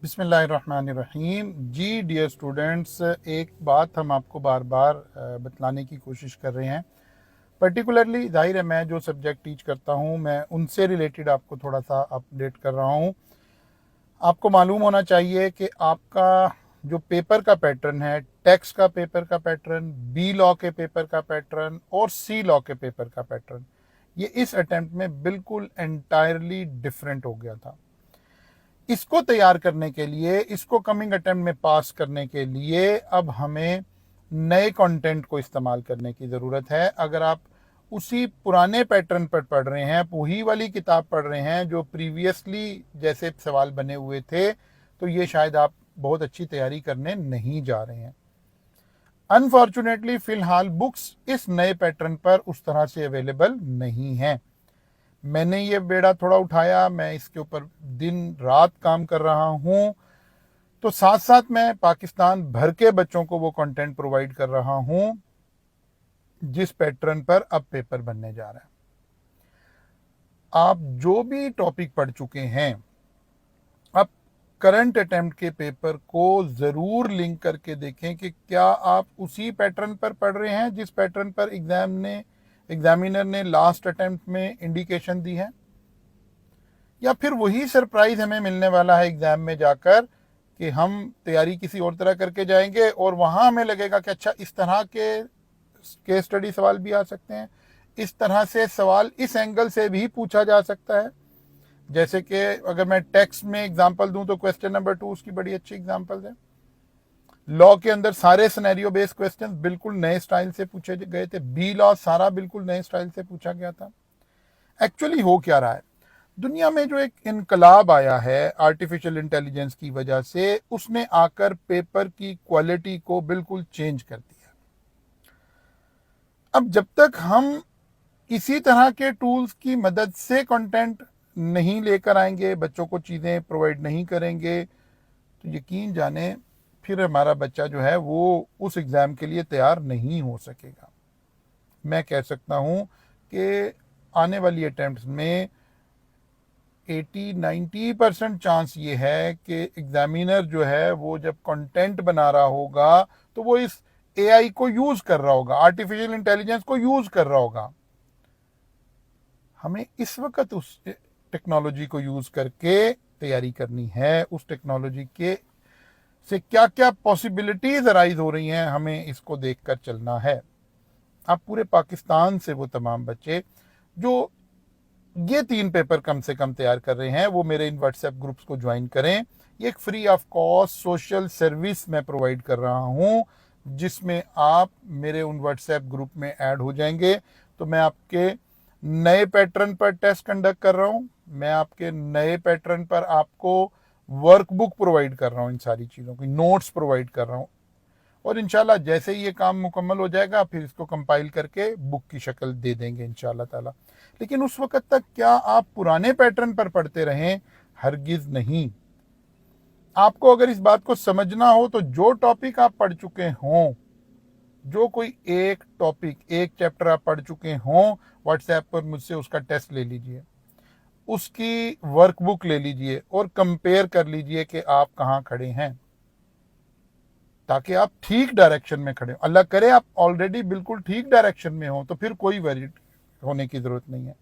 बिस्मिल्लाहिर्रहमानिर्रहीम। जी dear students, एक बात हम आपको बार बार बतलाने की कोशिश कर रहे हैं। पर्टिकुलरली जाहिर है मैं जो सब्जेक्ट टीच करता हूँ मैं उनसे रिलेटेड आपको थोड़ा सा अपडेट कर रहा हूँ। आपको मालूम होना चाहिए कि आपका जो पेपर का पैटर्न है, टेक्स्ट का पेपर का पैटर्न, बी लॉ के पेपर का पैटर्न और सी लॉ के पेपर का पैटर्न, ये इस अटेम्प्ट में बिल्कुल एंटायरली डिफरेंट हो गया था। इसको तैयार करने के लिए, इसको कमिंग अटेम्प्ट में पास करने के लिए अब हमें नए कंटेंट को इस्तेमाल करने की ज़रूरत है। अगर आप उसी पुराने पैटर्न पर पढ़ रहे हैं, वही वाली किताब पढ़ रहे हैं जो प्रीवियसली जैसे सवाल बने हुए थे, तो ये शायद आप बहुत अच्छी तैयारी करने नहीं जा रहे हैं। अनफॉर्चुनेटली फिलहाल बुक्स इस नए पैटर्न पर उस तरह से अवेलेबल नहीं है। मैंने ये बेड़ा थोड़ा उठाया, मैं इसके ऊपर दिन रात काम कर रहा हूँ, तो साथ साथ मैं पाकिस्तान भर के बच्चों को वो कंटेंट प्रोवाइड कर रहा हूँ जिस पैटर्न पर अब पेपर बनने जा रहा है। आप जो भी टॉपिक पढ़ चुके हैं, अब करंट अटेम्प्ट के पेपर को जरूर लिंक करके देखें कि क्या आप उसी पैटर्न पर पढ़ रहे हैं जिस पैटर्न पर एग्जामिनर ने लास्ट अटेम्प्ट में इंडिकेशन दी है, या फिर वही सरप्राइज हमें मिलने वाला है एग्जाम में जाकर कि हम तैयारी किसी और तरह करके जाएंगे और वहां हमें लगेगा कि अच्छा इस तरह के केस स्टडी सवाल भी आ सकते हैं, इस तरह से सवाल इस एंगल से भी पूछा जा सकता है। जैसे कि अगर मैं टेक्स्ट में एग्जांपल दूं तो क्वेश्चन नंबर 2 उसकी बड़ी अच्छी एग्जांपल है। लॉ के अंदर सारे सिनेरियो बेस्ड क्वेश्चंस बिल्कुल नए स्टाइल से पूछे गए थे। बी लॉ सारा बिल्कुल नए स्टाइल से पूछा गया था। एक्चुअली हो क्या रहा है, दुनिया में जो एक इनकलाब आया है आर्टिफिशियल इंटेलिजेंस की वजह से, उसने आकर पेपर की क्वालिटी को बिल्कुल चेंज कर दिया। अब जब तक हम इसी तरह के टूल्स की मदद से कंटेंट नहीं लेकर आएंगे, बच्चों को चीज़ें प्रोवाइड नहीं करेंगे, तो यकीन जाने फिर हमारा बच्चा जो है वो उस एग्ज़ाम के लिए तैयार नहीं हो सकेगा। मैं कह सकता हूँ कि आने वाली अटेम्प्ट्स में 80-90% चांस ये है कि एग्जामिनर जो है वो जब कंटेंट बना रहा होगा तो वो इस एआई को यूज कर रहा होगा, आर्टिफिशियल इंटेलिजेंस को यूज कर रहा होगा। हमें इस वक्त उस टेक्नोलॉजी को यूज करके तैयारी करनी है। उस टेक्नोलॉजी के से क्या क्या पॉसिबिलिटीज अराइज हो रही हैं, हमें इसको देखकर चलना है। आप पूरे पाकिस्तान से वो तमाम बच्चे जो ये 3 पेपर कम से कम तैयार कर रहे हैं वो मेरे इन व्हाट्सएप ग्रुप्स को ज्वाइन करें। ये एक free of cost social service मैं प्रोवाइड कर रहा हूं जिसमें आप मेरे उन व्हाट्सएप ग्रुप में ऐड हो जाएंगे। तो मैं आपके नए पैटर्न पर टेस्ट कंडक्ट कर रहा हूं, मैं आपके नए पैटर्न पर आपको वर्कबुक प्रोवाइड कर रहा हूं, इन सारी चीज़ों की नोट्स प्रोवाइड कर रहा हूं, और इंशाल्लाह जैसे ही ये काम मुकम्मल हो जाएगा फिर इसको कंपाइल करके बुक की शक्ल दे देंगे इंशाल्लाह ताला। लेकिन उस वक्त तक क्या आप पुराने पैटर्न पर पढ़ते रहें? हरगिज नहीं। आपको अगर इस बात को समझना हो तो जो टॉपिक आप पढ़ चुके हों, जो कोई एक टॉपिक एक चैप्टर आप पढ़ चुके हों, व्हाट्सएप पर मुझसे उसका टेस्ट ले लीजिए, उसकी वर्कबुक ले लीजिए और कंपेयर कर लीजिए कि आप कहाँ खड़े हैं, ताकि आप ठीक डायरेक्शन में खड़े हो। अल्लाह करे आप ऑलरेडी बिल्कुल ठीक डायरेक्शन में हो तो फिर कोई वरी होने की जरूरत नहीं है,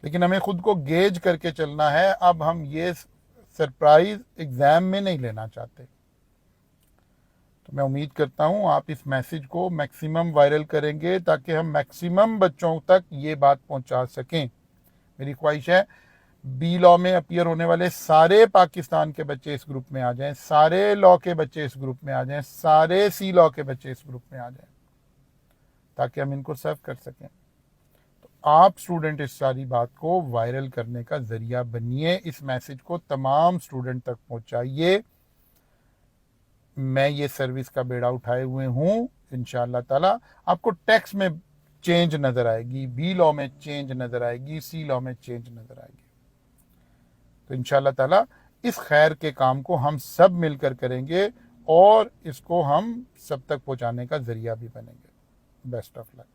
लेकिन हमें खुद को गेज करके चलना है। अब हम ये सरप्राइज एग्जाम में नहीं लेना चाहते। तो मैं उम्मीद करता हूं आप इस मैसेज को मैक्सिमम वायरल करेंगे ताकि हम मैक्सिमम बच्चों तक ये बात पहुंचा सकें। मेरी ख्वाहिश है बी लॉ में अपीयर होने वाले सारे पाकिस्तान के बच्चे इस ग्रुप में आ जाएं, सारे लॉ के बच्चे इस ग्रुप में आ जाएं, सारे सी लॉ के बच्चे इस ग्रुप में आ जाएं, ताकि हम इनको सर्व कर सकें। तो आप स्टूडेंट इस सारी बात को वायरल करने का जरिया बनिए, इस मैसेज को तमाम स्टूडेंट तक पहुंचाइए। मैं ये सर्विस का बेड़ा उठाए हुए हूं। इंशाअल्लाह ताला आपको टेक्स्ट में चेंज नजर आएगी, बी लॉ में चेंज नजर आएगी, सी लॉ में चेंज नजर आएगी। तो इंशाअल्लाह ताला इस खैर के काम को हम सब मिलकर करेंगे और इसको हम सब तक पहुंचाने का जरिया भी बनेंगे। Best of luck.